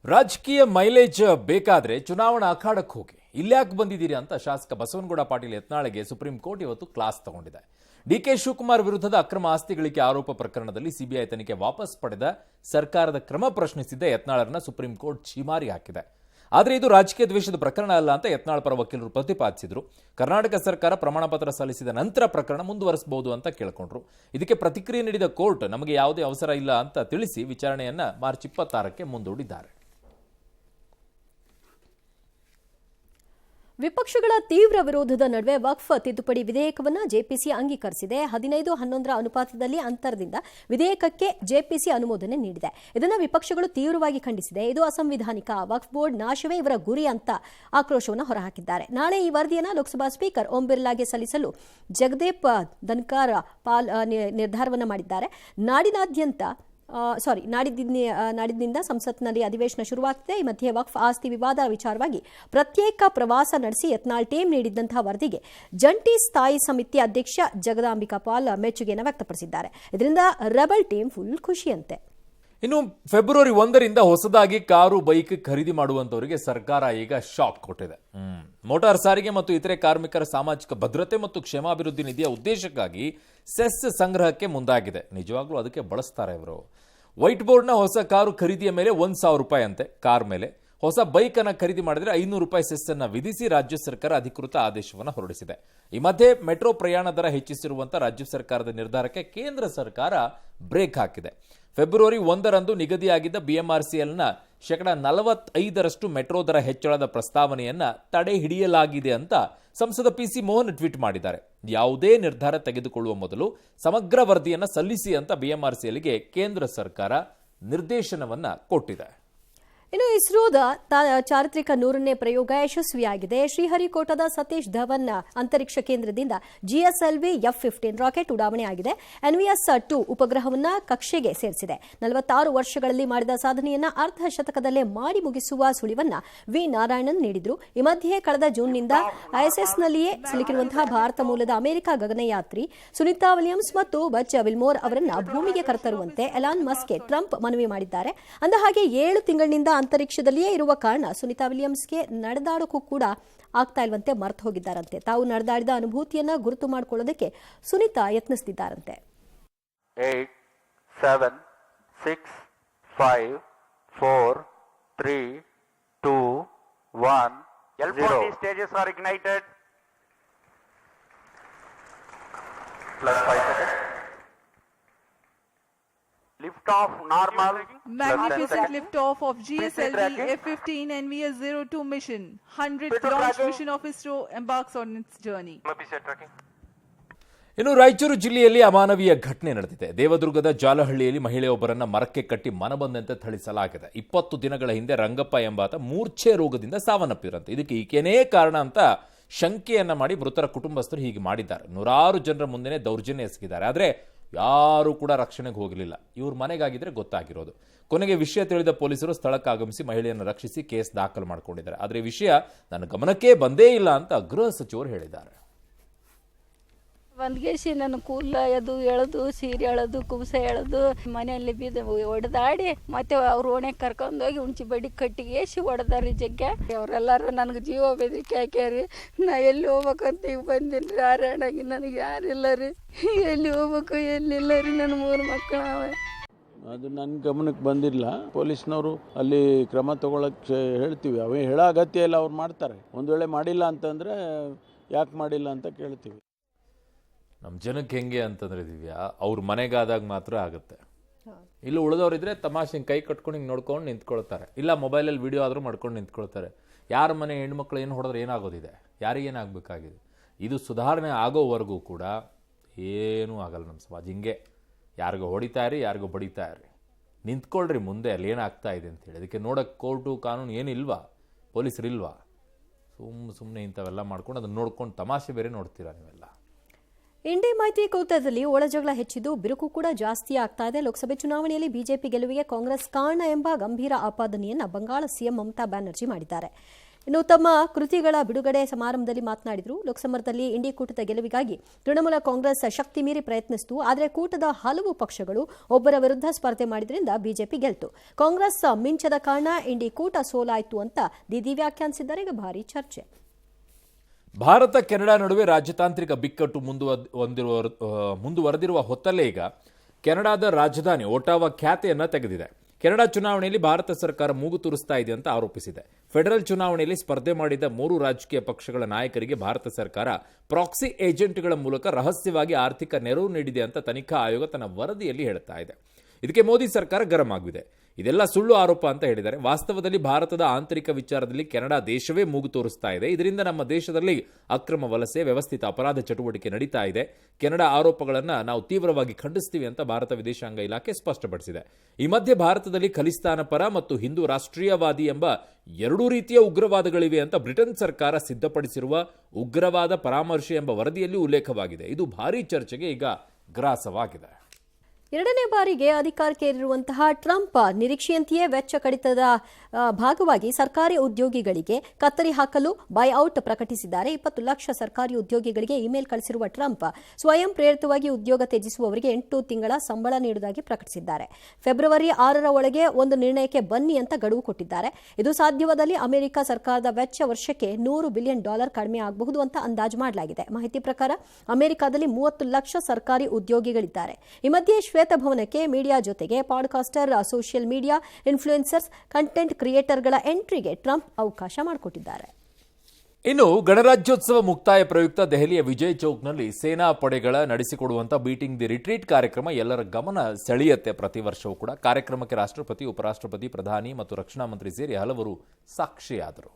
ರಾಜಕೀಯ ಮೈಲೇಜ್ ಬೇಕಾದ್ರೆ ಚುನಾವಣಾ ಅಖಾಡಕ್ಕೆ ಹೋಗಿ ಇಲ್ಯಾಕೆ ಬಂದಿದ್ದೀರಿ ಅಂತ ಶಾಸಕ ಬಸವನಗೌಡ ಪಾಟೀಲ್ ಯತ್ನಾಳ್ಗೆ ಸುಪ್ರೀಂ ಕೋರ್ಟ್ ಇವತ್ತು ಕ್ಲಾಸ್ ತಗೊಂಡಿದೆ. ಡಿಕೆ ಶಿವಕುಮಾರ್ ವಿರುದ್ಧದ ಅಕ್ರಮ ಆಸ್ತಿ ಗಳಿಕೆ ಆರೋಪ ಪ್ರಕರಣದಲ್ಲಿ ಸಿಬಿಐ ತನಿಖೆ ವಾಪಸ್ ಪಡೆದ ಸರ್ಕಾರದ ಕ್ರಮ ಪ್ರಶ್ನಿಸಿದ್ದ ಯತ್ನಾಳರನ್ನ ಸುಪ್ರೀಂ ಕೋರ್ಟ್ ಛೀಮಾರಿ ಹಾಕಿದೆ. ಆದರೆ ಇದು ರಾಜಕೀಯ ದ್ವೇಷದ ಪ್ರಕರಣ ಅಲ್ಲ ಅಂತ ಯತ್ನಾಳ್ ಪರ ವಕೀಲರು ಪ್ರತಿಪಾದಿಸಿದ್ರು. ಕರ್ನಾಟಕ ಸರ್ಕಾರ ಪ್ರಮಾಣ ಪತ್ರ ಸಲ್ಲಿಸಿದ ನಂತರ ಪ್ರಕರಣ ಮುಂದುವರಿಸಬಹುದು ಅಂತ ಕೇಳಿಕೊಂಡ್ರು. ಇದಕ್ಕೆ ಪ್ರತಿಕ್ರಿಯೆ ನೀಡಿದ ಕೋರ್ಟ್ ನಮಗೆ ಯಾವುದೇ ಅವಸರ ಇಲ್ಲ ಅಂತ ತಿಳಿಸಿ ವಿಚಾರಣೆಯನ್ನ ಮಾರ್ಚ್ 26ಕ್ಕೆ ಮುಂದೂಡಿದ್ದಾರೆ. ವಿಪಕ್ಷಗಳ ತೀವ್ರ ವಿರೋಧದ ನಡುವೆ ವಕ್ಫ್ ತಿದ್ದುಪಡಿ ವಿಧೇಯಕವನ್ನು ಜೆಪಿಸಿ ಅಂಗೀಕರಿಸಿದೆ. 15:11 ಅನುಪಾತದಲ್ಲಿ ಅಂತರದಿಂದ ವಿಧೇಯಕಕ್ಕೆ ಜೆಪಿಸಿ ಅನುಮೋದನೆ ನೀಡಿದೆ. ಇದನ್ನು ವಿಪಕ್ಷಗಳು ತೀವ್ರವಾಗಿ ಖಂಡಿಸಿದೆ. ಇದು ಅಸಂವಿಧಾನಿಕ, ವಕ್ಫ್ ಬೋರ್ಡ್ ನಾಶವೇ ಇವರ ಗುರಿ ಅಂತ ಆಕ್ರೋಶವನ್ನು ಹೊರಹಾಕಿದ್ದಾರೆ. ನಾಳೆ ಈ ವರದಿಯನ್ನು ಲೋಕಸಭಾ ಸ್ಪೀಕರ್ ಓಂ ಬಿರ್ಲಾಗೆ ಸಲ್ಲಿಸಲು ಜಗದೇಪ್ ಧನ್ಕರ್ ಪಾಲ್ ನಿರ್ಧಾರವನ್ನು ಮಾಡಿದ್ದಾರೆ. ನಾಡಿದ್ದಿಂದ ಸಂಸತ್ನಲ್ಲಿ ಅಧಿವೇಶನ ಶುರುವಾಗ್ತಿದೆ. ಈ ಮಧ್ಯೆ ವಕ್ಫ್ ಆಸ್ತಿ ವಿವಾದ ವಿಚಾರವಾಗಿ ಪ್ರತ್ಯೇಕ ಪ್ರವಾಸ ನಡೆಸಿ ಯತ್ನಾಳ್ ಟೀಮ್ ನೀಡಿದ್ದಂತಹ ವರದಿಗೆ ಜಂಟಿ ಸ್ಥಾಯಿ ಸಮಿತಿ ಅಧ್ಯಕ್ಷ ಜಗದಾಂಬಿಕಾ ಪಾಲ್ ಮೆಚ್ಚುಗೆಯನ್ನು ವ್ಯಕ್ತಪಡಿಸಿದ್ದಾರೆ. ಇದರಿಂದ ರೆಬಲ್ ಟೀಮ್ ಫುಲ್ ಖುಷಿಯಂತೆ. ಇನ್ನು ಫೆಬ್ರವರಿ 1ರಿಂದ ಹೊಸದಾಗಿ ಕಾರು ಬೈಕ್ ಖರೀದಿ ಮಾಡುವಂತವರಿಗೆ ಸರ್ಕಾರ ಈಗ ಶಾಕ್ ಕೊಟ್ಟಿದೆ. ಮೋಟಾರ್ ಸಾರಿಗೆ ಮತ್ತು ಇತರೆ ಕಾರ್ಮಿಕರ ಸಾಮಾಜಿಕ ಭದ್ರತೆ ಮತ್ತು ಕ್ಷೇಮಾಭಿವೃದ್ಧಿ ನಿಧಿಯ ಉದ್ದೇಶಕ್ಕಾಗಿ ಸೆಸ್ ಸಂಗ್ರಹಕ್ಕೆ ಮುಂದಾಗಿದೆ. ನಿಜವಾಗ್ಲೂ ಅದಕ್ಕೆ ಬಳಸ್ತಾರೆ ಇವರು. ವೈಟ್ ಬೋರ್ಡ್ನ ಹೊಸ ಕಾರು ಖರೀದಿಯ ಮೇಲೆ ₹1,000 ಅಂತೆ. ಕಾರ್ ಮೇಲೆ ಹೊಸ ಬೈಕ್ ಅನ್ನು ಖರೀದಿ ಮಾಡಿದ್ರೆ ₹500 ಸೆಸ್ ಅನ್ನು ವಿಧಿಸಿ ರಾಜ್ಯ ಸರ್ಕಾರ ಅಧಿಕೃತ ಆದೇಶವನ್ನು ಹೊರಡಿಸಿದೆ. ಈ ಮಧ್ಯೆ ಮೆಟ್ರೋ ಪ್ರಯಾಣ ದರ ಹೆಚ್ಚಿಸಿರುವಂತಹ ರಾಜ್ಯ ಸರ್ಕಾರದ ನಿರ್ಧಾರಕ್ಕೆ ಕೇಂದ್ರ ಸರ್ಕಾರ ಬ್ರೇಕ್ ಹಾಕಿದೆ. ಫೆಬ್ರವರಿ 1ರಂದು ನಿಗದಿಯಾಗಿದ್ದ ಬಿಎಂಆರ್ಸಿಎಲ್ನ 45% ಮೆಟ್ರೋ ದರ ಹೆಚ್ಚಳದ ಪ್ರಸ್ತಾವನೆಯನ್ನ ತಡೆ ಹಿಡಿಯಲಾಗಿದೆ ಅಂತ ಸಂಸದ ಪಿಸಿ ಮೋಹನ್ ಟ್ವೀಟ್ ಮಾಡಿದ್ದಾರೆ. ಯಾವುದೇ ನಿರ್ಧಾರ ತೆಗೆದುಕೊಳ್ಳುವ ಮೊದಲು ಸಮಗ್ರ ವರದಿಯನ್ನು ಸಲ್ಲಿಸಿ ಅಂತ ಬಿಎಂಆರ್ಸಿಎಲ್ಗೆ ಕೇಂದ್ರ ಸರ್ಕಾರ ನಿರ್ದೇಶನವನ್ನ ಕೊಟ್ಟಿದೆ. ಇನ್ನು ಇಸ್ರೋದ ಚಾರಿತ್ರಿಕ 100ನೇ ಪ್ರಯೋಗ ಯಶಸ್ವಿಯಾಗಿದೆ. ಶ್ರೀಹರಿಕೋಟದ ಸತೀಶ್ ಧವನ್ ಅಂತರಿಕ್ಷ ಕೇಂದ್ರದಿಂದ ಜಿಎಸ್ಎಲ್ವಿ F-15 ರಾಕೆಟ್ ಉಡಾವಣೆ ಆಗಿದೆ. NVS-2 ಉಪಗ್ರಹವನ್ನು ಕಕ್ಷೆಗೆ ಸೇರಿಸಿದೆ. 46 ವರ್ಷಗಳಲ್ಲಿ ಮಾಡಿದ ಸಾಧನೆಯನ್ನ ಅರ್ಧ ಶತಕದಲ್ಲೇ ಮಾಡಿ ಮುಗಿಸುವ ಸುಳಿವನ್ನ ವಿ ನಾರಾಯಣನ್ ನೀಡಿದ್ರು. ಈ ಮಧ್ಯೆ ಕಳೆದ ಜೂನ್ನಿಂದ ಐಎಸ್ಎಸ್ನಲ್ಲಿಯೇ ಸಿಲುಕಿರುವಂತಹ ಭಾರತ ಮೂಲದ ಅಮೆರಿಕ ಗಗನಯಾತ್ರಿ ಸುನಿತಾ ವಿಲಿಯಮ್ಸ್ ಮತ್ತು ಬಚ್ ವಿಲ್ಮೋರ್ ಅವರನ್ನ ಭೂಮಿಗೆ ಕರೆತರುವಂತೆ ಎಲಾನ್ ಮಸ್ಕ್ಗೆ ಟ್ರಂಪ್ ಮನವಿ ಮಾಡಿದ್ದಾರೆ. ಅಂದಹಾಗೆ 7 ತಿಂಗಳಿನಿಂದ ಅಂತರಿಕ್ಷದಲ್ಲಿಯೇ ಇರುವ ಕಾರಣ ಸುನಿತಾ ವಿಲಿಯಮ್ಸ್ಗೆ ನಡೆದಾಡೋಕ್ಕೂ ಕೂಡ ಆಗ್ತಾ ಇಲ್ವಂತೆ, ಮರೆತು ಹೋಗಿದ್ದಾರಂತೆ. ತಾವು ನಡೆದಾಡಿದ ಅನುಭೂತಿಯನ್ನ ಗುರುತು ಮಾಡಿಕೊಳ್ಳೋದಕ್ಕೆ Sunita ಯತ್ನಿಸುತ್ತಿದ್ದಾರಂತೆ. 8 7 6 5 4 3 2 1 L40 stages are ignited. Plus 5 seconds. Lift off normal. Magnificent lift off of GSLV F-15 NVS-02 mission. 100th launch mission of ISRO embarks on its journey. ಇನ್ನು ರಾಯಚೂರು ಜಿಲ್ಲೆಯಲ್ಲಿ ಅಮಾನವೀಯ ಘಟನೆ ನಡೆದಿದೆ. ದೇವದುರ್ಗದ ಜಾಲಹಳ್ಳಿಯಲ್ಲಿ ಮಹಿಳೆಯೊಬ್ಬರನ್ನ ಮರಕ್ಕೆ ಕಟ್ಟಿ ಮನಬಂದಂತೆ ಥಳಿಸಲಾಗಿದೆ. 20 ದಿನಗಳ ಹಿಂದೆ ರಂಗಪ್ಪ ಎಂಬಾತ ಮೂರ್ಛೆ ರೋಗದಿಂದ ಸಾವನ್ನಪ್ಪಿರಂತೆ. ಇದಕ್ಕೆ ಈಕೆನೇ ಕಾರಣ ಅಂತ ಶಂಕೆಯನ್ನ ಮಾಡಿ ಮೃತರ ಕುಟುಂಬಸ್ಥರು ಹೀಗೆ ಮಾಡಿದ್ದಾರೆ. 100 ಜನರ ಮುಂದೆನೇ ದೌರ್ಜನ್ಯ ಎಸಗಿದ್ದಾರೆ. ಆದರೆ ಯಾರೂ ಕೂಡ ರಕ್ಷಣೆಗೆ ಹೋಗಲಿಲ್ಲ. ಇವ್ರ ಮನೆಗಾಗಿದ್ರೆ ಗೊತ್ತಾಗಿರೋದು. ಕೊನೆಗೆ ವಿಷಯ ತಿಳಿದ ಪೊಲೀಸರು ಸ್ಥಳಕ್ಕೆ ಆಗಮಿಸಿ ಮಹಿಳೆಯನ್ನು ರಕ್ಷಿಸಿ ಕೇಸ್ ದಾಖಲು ಮಾಡಿಕೊಂಡಿದ್ದಾರೆ. ಆದರೆ ಈ ವಿಷಯ ನನ್ನ ಗಮನಕ್ಕೆ ಬಂದೇ ಇಲ್ಲ ಅಂತ ಗೃಹ ಸಚಿವರು ಹೇಳಿದ್ದಾರೆ. ಒಂದ್ಗೇಸಿ ನನ್ನ ಕೂದಲ ಎಳೆದು ಸೀರೆ ಎಳೆದು ಕುಬಸೆ ಎಳೆದು ಮನೆಯಲ್ಲಿ ಬಿದ್ದು ಹೊಡೆದಾಡಿ ಮತ್ತೆ ಅವ್ರ ಓಣೆಗೆ ಕರ್ಕೊಂಡೋಗಿ ಉಂಚಿ ಬಡ್ಡಿ ಕಟ್ಟಿಗೇಸಿ ಹೊಡೆದಾರಿ ಜಗ್ಗೆ. ಅವರೆಲ್ಲರೂ ನನಗೆ ಜೀವ ಬೆದರಿಕೆ ಹಾಕ್ಯಾರಿ. ನಾ ಎಲ್ಲಿ ಹೋಗ್ಬೇಕಂತ ಈಗ ಬಂದಿನಿ ರೀ. ಹಾರಾಡಾಗಿ ನನಗೆ ಯಾರಿಲ್ಲ ರೀ. ಎಲ್ಲಿ ಹೋಗ್ಬೇಕು ಎಲ್ಲಿಲ್ಲ ರೀ. ನನ್ನ 3 ಮಕ್ಕಳವೆ. ಅದು ನನ್ನ ಗಮನಕ್ಕೆ ಬಂದಿಲ್ಲ. ಪೊಲೀಸ್ನವರು ಅಲ್ಲಿ ಕ್ರಮ ತಗೊಳಕ್ಕೆ ಹೇಳ್ತೀವಿ. ಅವೇ ಹೇಳೋ ಅಗತ್ಯ ಇಲ್ಲ, ಅವ್ರು ಮಾಡ್ತಾರೆ. ಒಂದು ವೇಳೆ ಮಾಡಿಲ್ಲ ಅಂತಂದರೆ ಯಾಕೆ ಮಾಡಿಲ್ಲ ಅಂತ ಕೇಳ್ತೀವಿ. ನಮ್ಮ ಜನಕ್ಕೆ ಹೆಂಗೆ ಅಂತಂದ್ರೆ ದಿವ್ಯಾ, ಅವ್ರ ಮನೆಗಾದಾಗ ಮಾತ್ರ ಆಗುತ್ತೆ. ಇಲ್ಲ ಉಳಿದವರಿದ್ರೆ ತಮಾಷೆ ಕೈ ಕಟ್ಕೊಂಡು ಹಿಂಗೆ ನೋಡ್ಕೊಂಡು ನಿಂತ್ಕೊಳ್ತಾರೆ. ಇಲ್ಲ ಮೊಬೈಲಲ್ಲಿ ವಿಡಿಯೋ ಆದರೂ ಮಾಡ್ಕೊಂಡು ನಿಂತ್ಕೊಳ್ತಾರೆ. ಯಾರ ಮನೆ ಹೆಣ್ಮಕ್ಳು ಏನು ಹೊಡೆದ್ರೆ ಏನಾಗೋದಿದೆ, ಯಾರಿಗೇನಾಗಬೇಕಾಗಿದೆ. ಇದು ಸುಧಾರಣೆ ಆಗೋವರೆಗೂ ಕೂಡ ಏನೂ ಆಗಲ್ಲ ನಮ್ಮ ಸಮಾಜ. ಹಿಂಗೆ ಯಾರಿಗೋ ಹೊಡಿತಾ ಇರಿ, ಯಾರಿಗೋ ಬಡಿತಾ ಇರಿ, ನಿಂತ್ಕೊಳ್ರಿ ಮುಂದೆ ಅಲ್ಲಿ ಏನಾಗ್ತಾ ಇದೆ ಅಂತೇಳಿ. ಅದಕ್ಕೆ ನೋಡೋಕ್ಕೆ ಕೋರ್ಟು ಕಾನೂನು ಏನಿಲ್ವಾ, ಪೊಲೀಸರಿಲ್ವಾ? ಸುಮ್ಮನೆ ಇಂಥವೆಲ್ಲ ಮಾಡ್ಕೊಂಡು ಅದನ್ನು ನೋಡ್ಕೊಂಡು ತಮಾಷೆ ಬೇರೆ ನೋಡ್ತೀರಾ ನೀವೆಲ್ಲ. ಇಂಡಿ ಮೈತ್ರಿಕೂಟದಲ್ಲಿ ಒಳಜಗಳ ಹೆಚ್ಚಿದ್ದು ಬಿರುಕು ಕೂಡ ಜಾಸ್ತಿ ಆಗ್ತಾ ಇದೆ. ಲೋಕಸಭೆ ಚುನಾವಣೆಯಲ್ಲಿ ಬಿಜೆಪಿ ಗೆಲುವಿಗೆ ಕಾಂಗ್ರೆಸ್ ಕಾರಣ ಎಂಬ ಗಂಭೀರ ಆಪಾದನೆಯನ್ನು ಬಂಗಾಳ ಸಿಎಂ ಮಮತಾ ಬ್ಯಾನರ್ಜಿ ಮಾಡಿದ್ದಾರೆ. ಇನ್ನು ತಮ್ಮ ಕೃತಿಗಳ ಬಿಡುಗಡೆ ಸಮಾರಂಭದಲ್ಲಿ ಮಾತನಾಡಿದರು. ಲೋಕಸಭಾದಲ್ಲಿ ಇಂಡಿ ಕೂಟದ ಗೆಲುವಿಗಾಗಿ ತೃಣಮೂಲ ಕಾಂಗ್ರೆಸ್ ಶಕ್ತಿ ಮೀರಿ ಪ್ರಯತ್ನಿಸಿತು. ಆದರೆ ಕೂಟದ ಹಲವು ಪಕ್ಷಗಳು ಒಬ್ಬರ ವಿರುದ್ಧ ಸ್ಪರ್ಧೆ ಮಾಡಿದ್ರಿಂದ ಬಿಜೆಪಿ ಗೆಲ್ತು. ಕಾಂಗ್ರೆಸ್ ಮಿಂಚದ ಕಾರಣ ಇಂಡಿ ಕೂಟ ಸೋಲಾಯಿತು ಅಂತ ದೀದಿ ವ್ಯಾಖ್ಯಾನಿಸಿದ್ದಾರೆ. ಈಗ ಭಾರಿ ಚರ್ಚೆ. ಭಾರತ ಕೆನಡಾ ನಡುವೆ ರಾಜತಾಂತ್ರಿಕ ಬಿಕ್ಕಟ್ಟು ಮುಂದುವರೆದಿರುವ ಹೊತ್ತಲ್ಲೇ ಈಗ ಕೆನಡಾದ ರಾಜಧಾನಿ ಒಟಾವಾ ಖ್ಯಾತೆಯನ್ನ ತೆಗೆದಿದೆ. ಕೆನಡಾ ಚುನಾವಣೆಯಲ್ಲಿ ಭಾರತ ಸರ್ಕಾರ ಮೂಗು ತೂರಿಸ್ತಾ ಇದೆ ಅಂತ ಆರೋಪಿಸಿದೆ. ಫೆಡರಲ್ ಚುನಾವಣೆಯಲ್ಲಿ ಸ್ಪರ್ಧೆ ಮಾಡಿದ 3 ರಾಜಕೀಯ ಪಕ್ಷಗಳ ನಾಯಕರಿಗೆ ಭಾರತ ಸರ್ಕಾರ ಪ್ರಾಕ್ಸಿ ಏಜೆಂಟ್ಗಳ ಮೂಲಕ ರಹಸ್ಯವಾಗಿ ಆರ್ಥಿಕ ನೆರವು ನೀಡಿದೆ ಅಂತ ತನಿಖಾ ಆಯೋಗ ತನ್ನ ವರದಿಯಲ್ಲಿ ಹೇಳ್ತಾ ಇದೆ. ಇದಕ್ಕೆ ಮೋದಿ ಸರ್ಕಾರ ಗರಂ ಆಗಿದೆ. ಇದೆಲ್ಲ ಸುಳ್ಳು ಆರೋಪ ಅಂತ ಹೇಳಿದ್ದಾರೆ. ವಾಸ್ತವದಲ್ಲಿ ಭಾರತದ ಆಂತರಿಕ ವಿಚಾರದಲ್ಲಿ ಕೆನಡಾ ದೇಶವೇ ಮೂಗು ತೋರಿಸ್ತಾ ಇದೆ. ಇದರಿಂದ ನಮ್ಮ ದೇಶದಲ್ಲಿ ಅಕ್ರಮ ವಲಸೆ, ವ್ಯವಸ್ಥಿತ ಅಪರಾಧ ಚಟುವಟಿಕೆ ನಡೀತಾ ಇದೆ. ಕೆನಡಾ ಆರೋಪಗಳನ್ನು ನಾವು ತೀವ್ರವಾಗಿ ಖಂಡಿಸ್ತೀವಿ ಅಂತ ಭಾರತ ವಿದೇಶಾಂಗ ಇಲಾಖೆ ಸ್ಪಷ್ಟಪಡಿಸಿದೆ. ಈ ಮಧ್ಯೆ ಭಾರತದಲ್ಲಿ ಖಲಿಸ್ತಾನ ಪರ ಮತ್ತು ಹಿಂದೂ ರಾಷ್ಟ್ರೀಯವಾದಿ ಎಂಬ 2 ರೀತಿಯ ಉಗ್ರವಾದಗಳಿವೆ ಅಂತ ಬ್ರಿಟನ್ ಸರ್ಕಾರ ಸಿದ್ಧಪಡಿಸಿರುವ ಉಗ್ರವಾದ ಪರಾಮರ್ಶೆ ಎಂಬ ವರದಿಯಲ್ಲಿ ಉಲ್ಲೇಖವಾಗಿದೆ. ಇದು ಭಾರೀ ಚರ್ಚೆಗೆ ಈಗ ಗ್ರಾಸವಾಗಿದೆ. 2ನೇ ಬಾರಿಗೆ ಅಧಿಕಾರಕ್ಕೇರಿರುವಂತಹ ಟ್ರಂಪ್ ನಿರೀಕ್ಷೆಯಂತೆಯೇ ವೆಚ್ಚ ಕಡಿತದ ಭಾಗವಾಗಿ ಸರ್ಕಾರಿ ಉದ್ಯೋಗಿಗಳಿಗೆ ಕತ್ತರಿ ಹಾಕಲು ಬೈಔಟ್ ಪ್ರಕಟಿಸಿದ್ದಾರೆ. 20 ಲಕ್ಷ ಸರ್ಕಾರಿ ಉದ್ಯೋಗಿಗಳಿಗೆ ಇಮೇಲ್ ಕಳಿಸಿರುವ ಟ್ರಂಪ್ ಸ್ವಯಂ ಪ್ರೇರಿತವಾಗಿ ಉದ್ಯೋಗ ತ್ಯಜಿಸುವವರಿಗೆ 8 ತಿಂಗಳ ಸಂಬಳ ನೀಡುವುದಾಗಿ ಪ್ರಕಟಿಸಿದ್ದಾರೆ. ಫೆಬ್ರವರಿ 6ರ ಒಳಗೆ ಒಂದು ನಿರ್ಣಯಕ್ಕೆ ಬನ್ನಿ ಅಂತ ಗಡುವು ಕೊಟ್ಟಿದ್ದಾರೆ. ಇದು ಸಾಧ್ಯವಾದಲ್ಲಿ ಅಮೆರಿಕ ಸರ್ಕಾರದ ವೆಚ್ಚ ವರ್ಷಕ್ಕೆ $100 ಬಿಲಿಯನ್ ಕಡಿಮೆ ಆಗಬಹುದು ಅಂತ ಅಂದಾಜು ಮಾಡಲಾಗಿದೆ. ಮಾಹಿತಿ ಪ್ರಕಾರ ಅಮೆರಿಕದಲ್ಲಿ 30 ಲಕ್ಷ ಸರ್ಕಾರಿ ಉದ್ಯೋಗಿಗಳಿದ್ದಾರೆ. ಈ ಮಧ್ಯೆ ಶ್ವೇತಭವನಕ್ಕೆ ಮೀಡಿಯಾ ಜೊತೆಗೆ podcaster, social media influencers, content ಕ್ರಿಯೇಟರ್ಗಳ ಎಂಟ್ರಿಗೆ ಟ್ರಂಪ್ ಅವಕಾಶ ಮಾಡಿಕೊಟ್ಟಿದ್ದಾರೆ. ಇನ್ನು ಗಣರಾಜ್ಯೋತ್ಸವ ಮುಕ್ತಾಯ ಪ್ರಯುಕ್ತ ದೆಹಲಿಯ ವಿಜಯ್ ಚೌಕ್ನಲ್ಲಿ ಸೇನಾ ಪಡೆಗಳ ನಡೆಸಿಕೊಡುವಂಥ ಬೀಟಿಂಗ್ ದಿ ರಿಟ್ರೀಟ್ ಕಾರ್ಯಕ್ರಮ ಎಲ್ಲರ ಗಮನ ಸೆಳೆಯುತ್ತೆ. ಪ್ರತಿ ವರ್ಷವೂ ಕೂಡ ಕಾರ್ಯಕ್ರಮಕ್ಕೆ ರಾಷ್ಟ್ರಪತಿ, ಉಪರಾಷ್ಟ್ರಪತಿ, ಪ್ರಧಾನಿ ಮತ್ತು ರಕ್ಷಣಾ ಮಂತ್ರಿ ಸೇರಿ ಹಲವರು ಸಾಕ್ಷಿಯಾದರು.